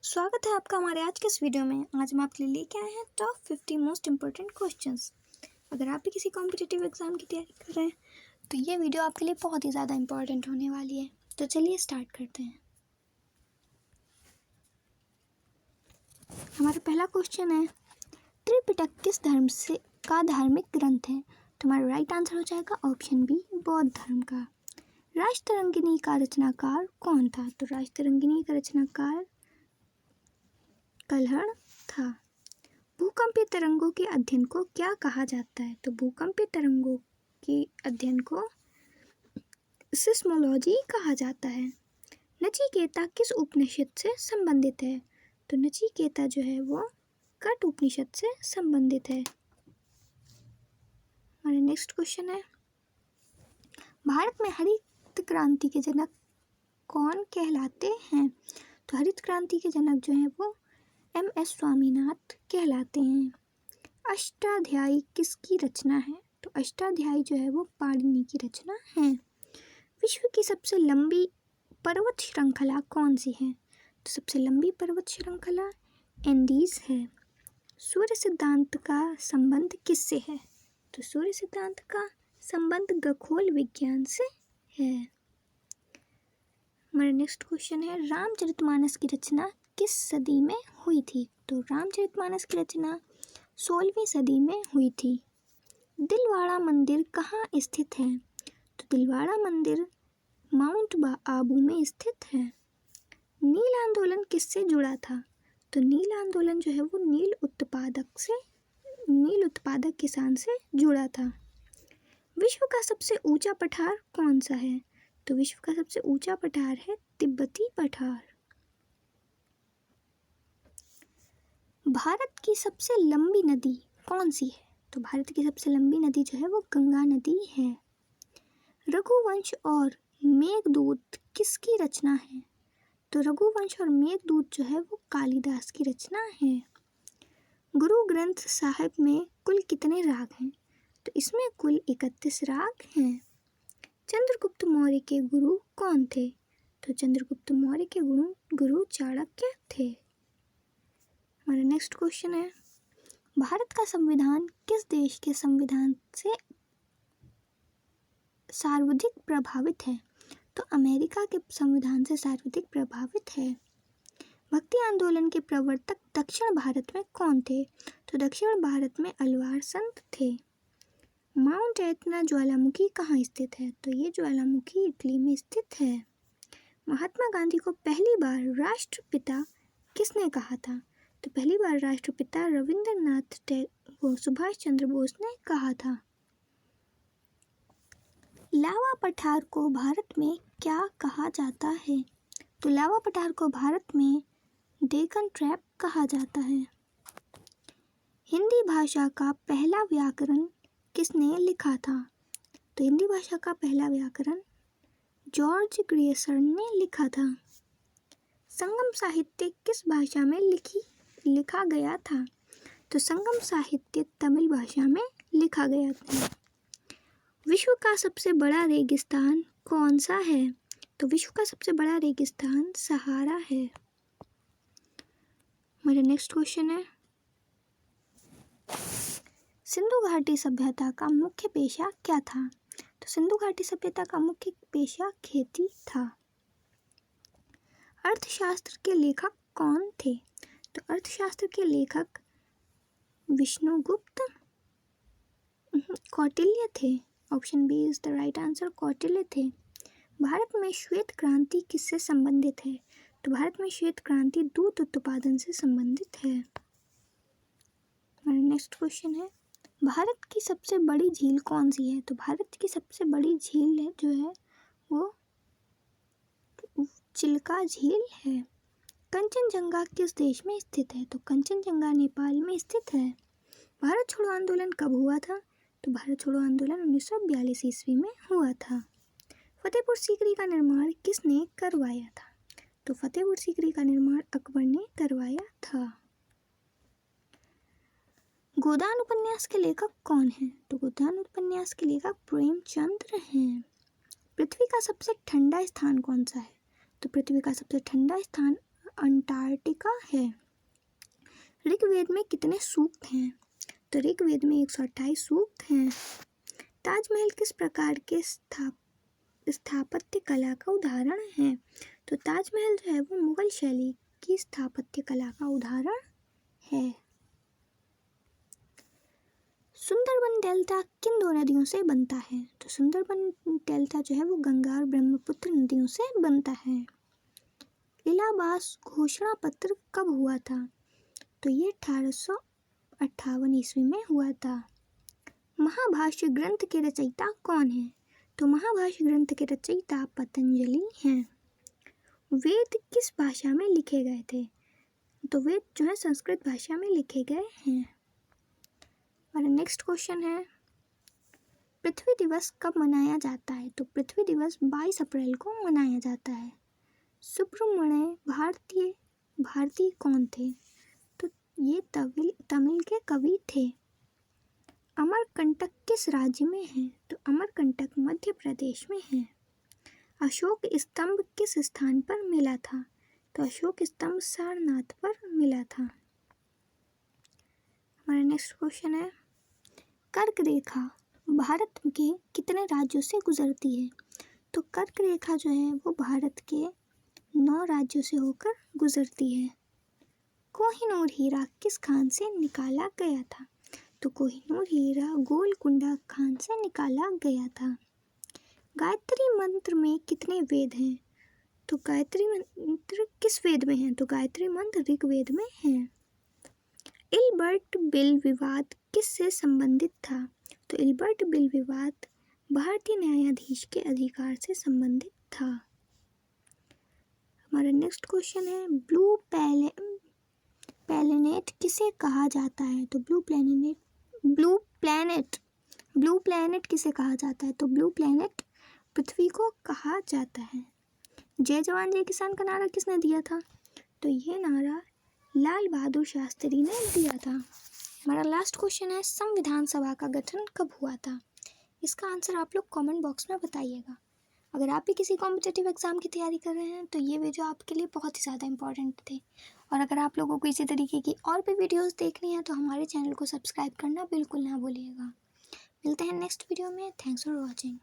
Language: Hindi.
स्वागत है आपका हमारे आज के इस वीडियो में। आज हम आपके लिए लेके आए हैं टॉप 50 मोस्ट इम्पोर्टेंट क्वेश्चंस। अगर आप भी किसी कॉम्पिटिटिव एग्जाम की तैयारी कर रहे हैं तो ये वीडियो आपके लिए बहुत ही ज़्यादा इम्पोर्टेंट होने वाली है। तो चलिए स्टार्ट करते हैं। हमारा पहला क्वेश्चन है, त्रिपिटक किस धर्म से का धार्मिक ग्रंथ है? तो हमारा राइट आंसर हो जाएगा ऑप्शन बी, बौद्ध धर्म का। राष्ट्ररंगिणी का रचनाकार कौन था? तो राष्ट्ररंगिणी का रचनाकार कल्हड़ था। भूकंपीय तरंगों के अध्ययन को क्या कहा जाता है? तो भूकंपीय तरंगों के अध्ययन को सिस्मोलॉजी कहा जाता है। नचिकेता किस उपनिषद से संबंधित है? तो नचिकेता जो है वो कठ उपनिषद से संबंधित है। हमारा नेक्स्ट क्वेश्चन है, भारत में हरित क्रांति के जनक कौन कहलाते हैं? तो हरित क्रांति के जनक जो है वो एम.एस. स्वामीनाथ कहलाते हैं। अष्टाध्यायी किसकी रचना है? तो अष्टाध्यायी जो है वो पाणिनि की रचना है। विश्व की सबसे लंबी पर्वत श्रृंखला कौन सी है? तो सबसे लंबी पर्वत श्रृंखला एंडीज है। सूर्य सिद्धांत का संबंध किससे है? तो सूर्य सिद्धांत का संबंध खगोल विज्ञान से है। हमारा नेक्स्ट क्वेश्चन है, रामचरितमानस की रचना किस सदी में हुई थी? तो रामचरितमानस की रचना 16वीं सदी में हुई थी। दिलवाड़ा मंदिर कहाँ स्थित है? तो दिलवाड़ा मंदिर माउंट आबू में स्थित है। नील आंदोलन किससे जुड़ा था? तो नील आंदोलन जो है वो नील उत्पादक किसान से जुड़ा था। विश्व का सबसे ऊंचा पठार कौन सा है? तो विश्व का सबसे ऊंचा पठार है तिब्बती पठार। भारत की सबसे लंबी नदी कौन सी है? तो भारत की सबसे लंबी नदी जो है वो गंगा नदी है। रघुवंश और मेघदूत किसकी रचना है? तो रघुवंश और मेघदूत जो है वो कालिदास की रचना है। गुरु ग्रंथ साहिब में कुल कितने राग हैं? तो इसमें कुल 31 राग हैं। चंद्रगुप्त मौर्य के गुरु कौन थे? तो चंद्रगुप्त मौर्य के गुरु चाणक्य थे। हमारा नेक्स्ट क्वेश्चन है, भारत का संविधान किस देश के संविधान से सर्वाधिक प्रभावित है? तो अमेरिका के संविधान से सर्वाधिक प्रभावित है। भक्ति आंदोलन के प्रवर्तक दक्षिण भारत में कौन थे? तो दक्षिण भारत में अलवार संत थे। माउंट एटना ज्वालामुखी कहाँ स्थित है? तो ये ज्वालामुखी इटली में स्थित है। महात्मा गांधी को पहली बार राष्ट्रपिता किसने कहा था? तो पहली बार राष्ट्रपिता रविंद्रनाथ टैगोर सुभाष चंद्र बोस ने कहा था। लावा पठार को भारत में क्या कहा जाता है? तो लावा पठार को भारत में डेक्कन ट्रैप कहा जाता है। हिंदी भाषा का पहला व्याकरण किसने लिखा था? तो हिंदी भाषा का पहला व्याकरण जॉर्ज ग्रियर्सन ने लिखा था। संगम साहित्य किस भाषा में लिखा गया था? तो संगम साहित्य तमिल भाषा में लिखा गया था। विश्व का सबसे बड़ा रेगिस्तान कौन सा है? तो विश्व का सबसे बड़ा रेगिस्तान सहारा है। मेरा नेक्स्ट क्वेश्चन है, सिंधु घाटी सभ्यता का मुख्य पेशा क्या था? तो सिंधु घाटी सभ्यता का मुख्य पेशा खेती था। अर्थशास्त्र के लेखक कौन थे? तो अर्थशास्त्र के लेखक विष्णुगुप्त कौटिल्य थे। Option B is the right answer, Kautilya थे। भारत में श्वेत क्रांति किससे संबंधित है? तो भारत में श्वेत क्रांति दूध उत्पादन से संबंधित है। हमारा नेक्स्ट क्वेश्चन है, भारत की सबसे बड़ी झील कौन सी है? तो भारत की सबसे बड़ी झील जो है वो चिल्का झील है। कंचनजंगा किस देश में स्थित है? तो कंचनजंगा नेपाल में स्थित है। भारत छोड़ो आंदोलन कब हुआ था? तो भारत छोड़ो आंदोलन 1942 ईस्वी में हुआ था। फतेहपुर सीकरी का निर्माण किसने करवाया था? तो फतेहपुर सीकरी का निर्माण अकबर ने करवाया था। गोदान उपन्यास के लेखक कौन हैं? तो गोदान उपन्यास के लेखक प्रेमचंद्र हैं। पृथ्वी का सबसे ठंडा स्थान कौन सा है? तो पृथ्वी का सबसे ठंडा स्थान अंटार्कटिका है। ऋग्वेद में कितने सूक्त हैं? तो ऋग्वेद में 128 सूक्त हैं। ताजमहल किस प्रकार के स्थापत्य कला का उदाहरण है? तो ताजमहल जो है वो मुगल शैली की स्थापत्य कला का उदाहरण है। सुंदरबन डेल्टा किन दो नदियों से बनता है? तो सुंदरबन डेल्टा जो है वो गंगा और ब्रह्मपुत्र नदियों से बनता है। इलाहाबाद घोषणा पत्र कब हुआ था? तो ये 1858 ईस्वी में हुआ था। महाभाष्य ग्रंथ के रचयिता कौन है? तो महाभाष्य ग्रंथ के रचयिता पतंजलि हैं। वेद किस भाषा में लिखे गए थे? तो वेद जो है संस्कृत भाषा में लिखे गए हैं। और नेक्स्ट क्वेश्चन है, पृथ्वी दिवस कब मनाया जाता है? तो पृथ्वी दिवस 22 अप्रैल को मनाया जाता है। सुब्रमण्य भारती कौन थे? तो ये तमिल के कवि थे। अमरकंटक किस राज्य में है? तो अमरकंटक मध्य प्रदेश में है। अशोक स्तंभ किस स्थान पर मिला था? तो अशोक स्तंभ सारनाथ पर मिला था। हमारा नेक्स्ट क्वेश्चन है, कर्क रेखा भारत के कितने राज्यों से गुजरती है? तो कर्क रेखा जो है वो भारत के 9 राज्यों से होकर गुजरती है। कोहिनूर हीरा किस खान से निकाला गया था? तो कोहिनूर हीरा गोलकुंडा खान से निकाला गया था। गायत्री मंत्र में कितने वेद हैं? तो गायत्री मंत्र किस वेद में है? तो गायत्री मंत्र ऋग्वेद में है। इल्बर्ट बिल विवाद किससे संबंधित था? तो इल्बर्ट बिल विवाद भारतीय न्यायाधीश के अधिकार से संबंधित था। हमारा नेक्स्ट क्वेश्चन है, ब्लू प्लैनेट किसे कहा जाता है? तो ब्लू प्लैनेट किसे कहा जाता है? तो ब्लू प्लैनेट पृथ्वी को कहा जाता है। जय जवान जय किसान का नारा किसने दिया था? तो ये नारा लाल बहादुर शास्त्री ने दिया था। हमारा लास्ट क्वेश्चन है, संविधान सभा का गठन कब हुआ था? इसका आंसर आप लोग कमेंट बॉक्स में बताइएगा। अगर आप भी किसी कॉम्पिटिटिव एग्ज़ाम की तैयारी कर रहे हैं तो ये वीडियो आपके लिए बहुत ही ज़्यादा इंपॉर्टेंट थे। और अगर आप लोगों को इसी तरीके की और भी वीडियोस देखनी है तो हमारे चैनल को सब्सक्राइब करना बिल्कुल ना भूलिएगा। मिलते हैं नेक्स्ट वीडियो में। Thanks for watching.